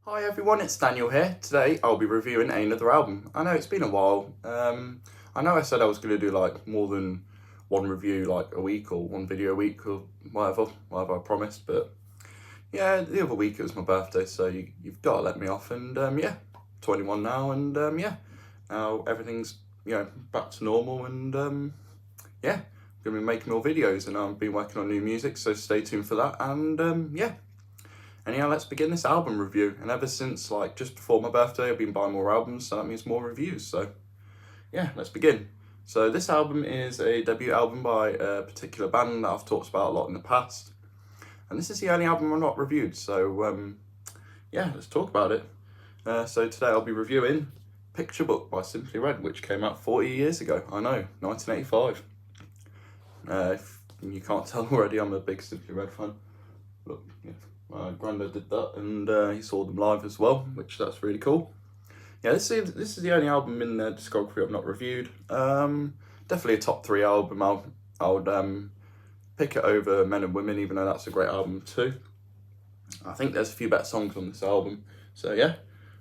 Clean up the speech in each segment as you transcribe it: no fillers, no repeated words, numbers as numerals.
Hi everyone, it's Daniel here. Today I'll be reviewing another album. I know it's been a while. I know I said I was going to do like more than one review like a week or one video a week or whatever I promised. But yeah, the other week it was my birthday, so you've got to let me off. And yeah, 21 now, and yeah, now everything's back to normal. And yeah, I'm going to be making more videos, and I've been working on new music, so stay tuned for that. And yeah. Anyhow, let's begin this album review. And ever since like just before my birthday, I've been buying more albums, so that means more reviews. So yeah, let's begin. So this album is a debut album by a particular band that I've talked about a lot in the past. And this is the only album I've not reviewed, so yeah, let's talk about it. So today I'll be reviewing Picture Book by Simply Red, which came out 40 years ago. I know, 1985. If you can't tell already, I'm a big Simply Red fan. Look, yeah. My granddad did that, and he saw them live as well, which that's really cool. Yeah, this is the only album in their discography I've not reviewed. Definitely a top 3 album. I would pick it over Men and Women, even though that's a great album too. I think there's a few better songs on this album. So yeah,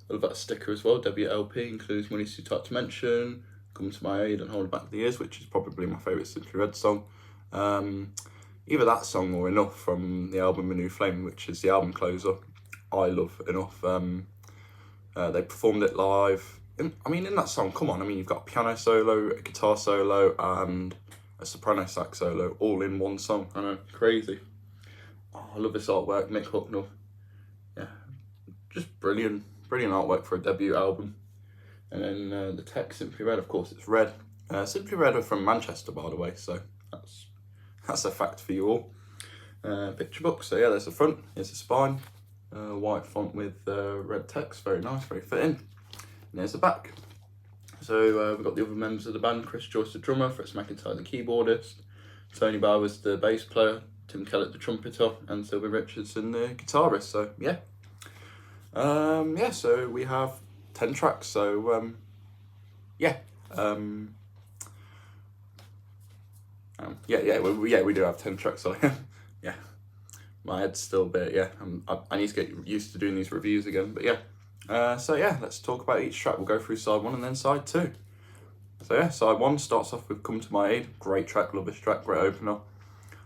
I love that sticker as well. WLP includes Money's Too Tight to Mention, Come to My Aid, and Hold Back the Years, which is probably my favourite Simply Red song. Either that song or Enough from the album A New Flame, which is the album closer. I love Enough. They performed it live. In that song, come on, you've got a piano solo, a guitar solo, and a soprano sax solo all in one song. I know, crazy. Oh, I love this artwork, Mick Hucknall. Yeah, just brilliant artwork for a debut album. And then the text, Simply Red, of course, it's red. Simply Red are from Manchester, by the way, so that's a fact for you all. Picture book, so yeah, there's the front, here's the spine, white font with red text, very nice, very fitting. And there's the back. So we've got the other members of the band, Chris Joyce the drummer, Fritz McIntyre the keyboardist, Tony Bowers the bass player, Tim Kellett the trumpeter, and Sylvia Richardson the guitarist. So yeah. Yeah, so we have 10 tracks, so yeah. We do have 10 tracks, so yeah, my head's still a bit, yeah, I need to get used to doing these reviews again, but yeah. So yeah, let's talk about each track. We'll go through side 1 and then side 2. So yeah, side 1 starts off with Come to My Aid, great track, love this track, great opener.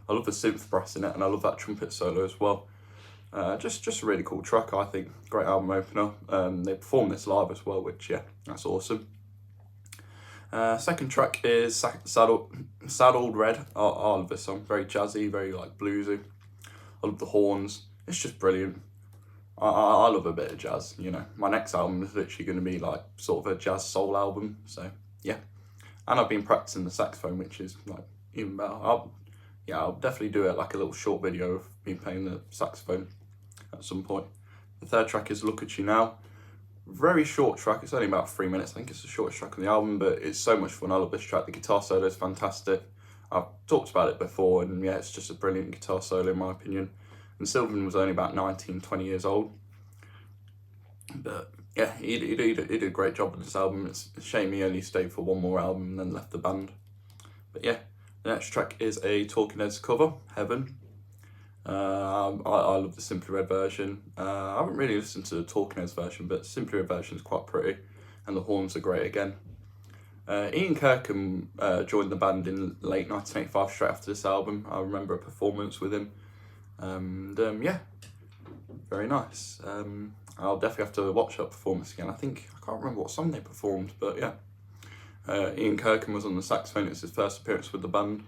I love the synth brass in it, and I love that trumpet solo as well. Just a really cool track, I think, great album opener. They performed this live as well, which yeah, that's awesome. Second track is Sad Old Red. I love this song, very jazzy, very like bluesy. I love the horns, it's just brilliant. I love a bit of jazz, you know. My next album is literally going to be like sort of a jazz soul album, so yeah. And I've been practicing the saxophone, which is like even better. I'll definitely do it like a little short video of me playing the saxophone at some point. The third track is Look At You Now. Very short track, it's only about 3 minutes. I think it's the shortest track on the album, but it's so much fun. I love this track. The guitar solo is fantastic. I've talked about it before, and yeah, it's just a brilliant guitar solo in my opinion. And Sylvan was only about 19, 20 years old. But yeah, he did a great job with this album. It's a shame he only stayed for one more album and then left the band. But yeah, the next track is a Talking Heads cover, Heaven. I love the Simply Red version. I haven't really listened to the Talking Heads version, but the Simply Red version is quite pretty, and the horns are great again. Ian Kirkham joined the band in late 1985, straight after this album. I remember a performance with him, and yeah, very nice. I'll definitely have to watch that performance again. I can't remember what song they performed, but yeah. Ian Kirkham was on the saxophone. It's his first appearance with the band.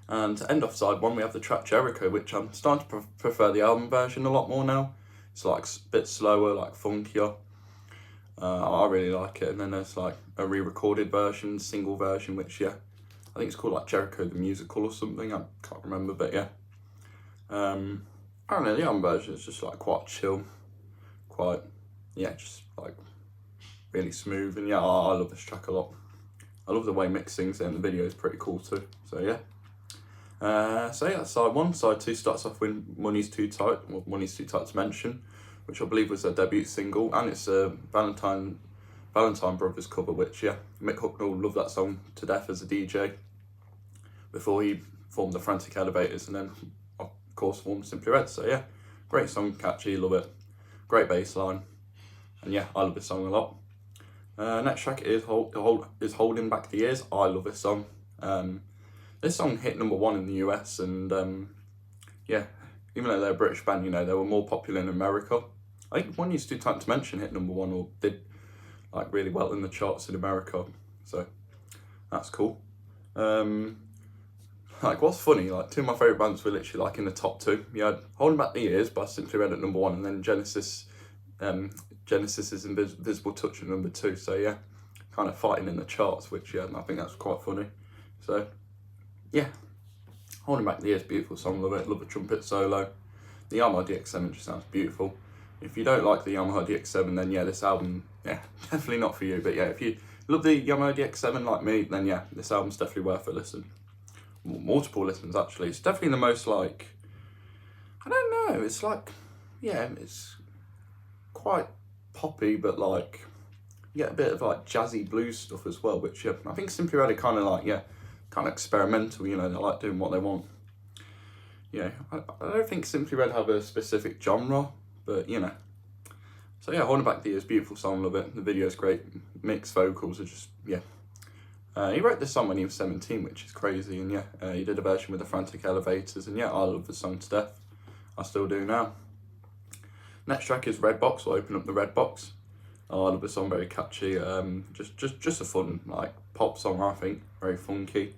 And to end off side 1, we have the track Jericho, which I'm starting to prefer the album version a lot more now. It's like a bit slower, like funkier. I really like it. And then there's like a re-recorded version, single version, which yeah, I think it's called like Jericho the Musical or something. I can't remember, but yeah. I don't know, the album version is just like quite chill, quite, yeah, just like really smooth. And yeah, I love this track a lot. I love the way Mick sings it, and the video is pretty cool too. So yeah. So yeah, side 1. Side 2 starts off with Money's Too Tight, or Money's Too Tight to Mention, which I believe was their debut single, and it's a Valentine Brothers cover, which yeah, Mick Hucknall loved that song to death as a DJ before he formed the Frantic Elevators, and then of course formed Simply Red. So yeah, great song, catchy, love it. great bass line, and yeah, I love this song a lot. Next track is Holding Back the Years. I love this song. This song hit #1 in the US, and yeah, even though they're a British band, you know, they were more popular in America. I think One Used to Time to Mention hit #1 or did like really well in the charts in America, so that's cool. Like, what's funny, like, two of my favourite bands were literally like in the top 2. You had Holding Back the Years by Simply Red at #1, and then Genesis's Invisible Touch at #2. So yeah, kind of fighting in the charts, which yeah, I think that's quite funny. So yeah, Holding Back the Years, beautiful song, love it. Love the trumpet solo. The Yamaha DX7 just sounds beautiful. If you don't like the Yamaha DX7, then yeah, this album, yeah, definitely not for you. But yeah, if you love the Yamaha DX7 like me, then yeah, this album's definitely worth a listen. Multiple listens actually. It's definitely the most, like, I don't know, it's like, yeah, it's quite poppy, but like you get a bit of like jazzy blues stuff as well, which yeah, I think Simply Red are kind of like, yeah, kind of experimental, you know, they like doing what they want. Yeah, I don't think Simply Red have a specific genre, but you know. So yeah, Holding Back the Years, beautiful song, love it. The video's great, mixed vocals are just, yeah. He wrote this song when he was 17, which is crazy, and yeah, he did a version with the Frantic Elevators, and yeah, I love the song to death. I still do now. Next track is Red Box, or Open Up the Red Box. Oh, I love the song, very catchy. Just a fun, like, pop song, I think, very funky,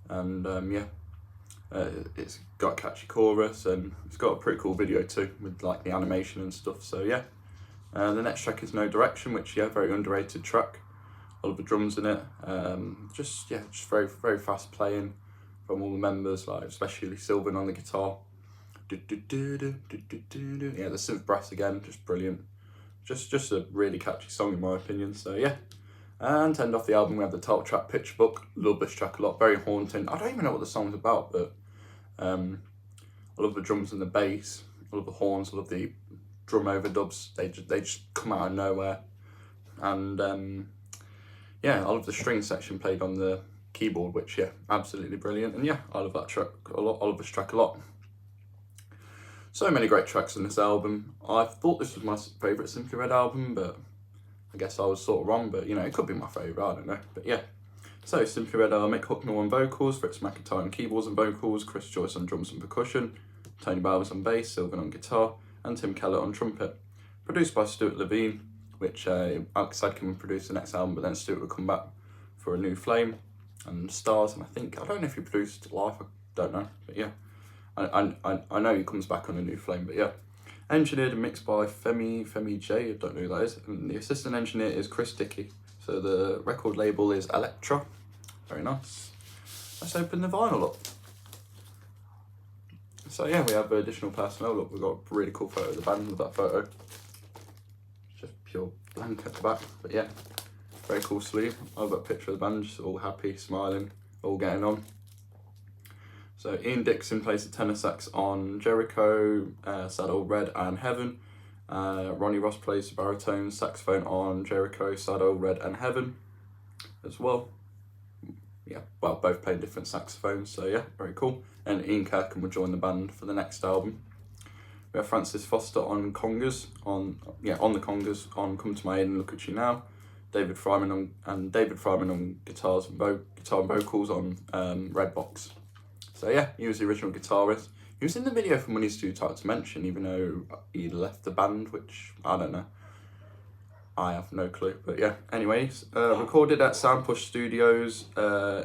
and yeah, it's got a catchy chorus, and it's got a pretty cool video too, with like the animation and stuff. So yeah, the next track is No Direction, which yeah, very underrated track. I love the drums in it. Just very very fast playing from all the members, like especially Sylvan on the guitar. Yeah, the synth brass again, just brilliant. Just a really catchy song in my opinion. So yeah. And to end off the album, we have the title track, Picture Book. Love this track a lot, very haunting. I don't even know what the song's about, but I love the drums and the bass. I love the horns. I love the drum overdubs. They just come out of nowhere. And yeah, I love the string section played on the keyboard, which yeah, absolutely brilliant. And yeah, I love that track a lot. I love this track a lot. So many great tracks on this album. I thought this was my favourite Simply Red album, but I guess I was sort of wrong. But you know, it could be my favourite, I don't know. But yeah, so Simply Red are Mick Hucknall on vocals, Fritz McIntyre on keyboards and vocals, Chris Joyce on drums and percussion, Tony Bowers on bass, Sylvan on guitar, and Tim Keller on trumpet. Produced by Stuart Levine, which Alex said can produce the next album, but then Stuart would come back for A New Flame and Stars, and I don't know if he produced Life, I don't know, but yeah, I know he comes back on A New Flame, but yeah. Engineered and mixed by Femi J, I don't know who that is, and the assistant engineer is Chris Dickey. So the record label is Elektra, very nice. Let's open the vinyl up. So yeah, we have additional personnel. Look, we've got a really cool photo of the band with that photo. Just pure blank at the back, but yeah, very cool sleeve. I've got a picture of the band, just all happy, smiling, all getting on. So Ian Dixon plays the tenor sax on Jericho, Sad Old Red and Heaven. Ronnie Ross plays the baritone saxophone on Jericho, Sad Old Red and Heaven as well. Yeah, well, both playing different saxophones, so yeah, very cool. And Ian Kirkham will join the band for the next album. We have Francis Foster on congas, on the congas on Come to My Aid and Look at You Now. David Fryman on guitar and vocals on Red Box. So yeah, he was the original guitarist. He was in the video for Money's Too Tight to Mention, even though he left the band, which I don't know. I have no clue, but yeah. Anyways, recorded at Soundpush Studios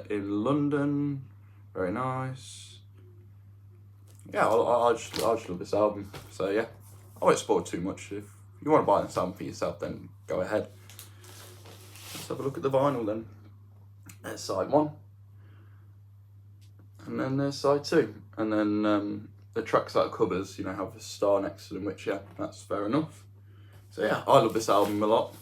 in London. Very nice. Yeah, I just love this album. So yeah, I won't spoil too much. If you want to buy this album for yourself, then go ahead. Let's have a look at the vinyl then. There's side 1. And then there's side 2. And then the tracks that covers, you know, have a star next to them, which yeah, that's fair enough. So yeah, I love this album a lot.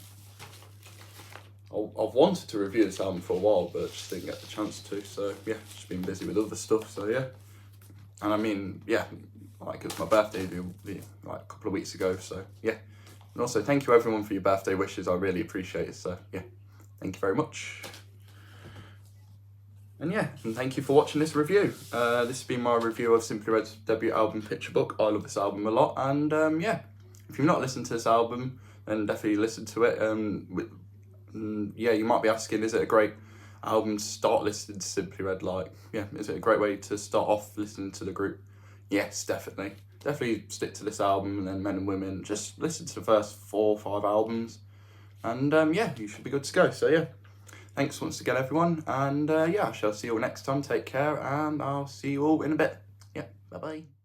I've wanted to review this album for a while, but just didn't get the chance to. So yeah, just been busy with other stuff. So yeah, and I mean, yeah, like it was my birthday like a couple of weeks ago. So yeah, and also thank you everyone for your birthday wishes. I really appreciate it. So yeah, thank you very much. And yeah, and thank you for watching this review. This has been my review of Simply Red's debut album, Picture Book. I love this album a lot, and yeah, if you've not listened to this album, then definitely listen to it. Yeah, you might be asking, is it a great album to start listening to Simply Red? Like, yeah, is it a great way to start off listening to the group? Yes, definitely. Definitely stick to this album, and then Men and Women. Just listen to the first 4 or 5 albums, and yeah, you should be good to go. So yeah, thanks once again, everyone, and yeah, I shall see you all next time. Take care, and I'll see you all in a bit. Yeah, bye bye.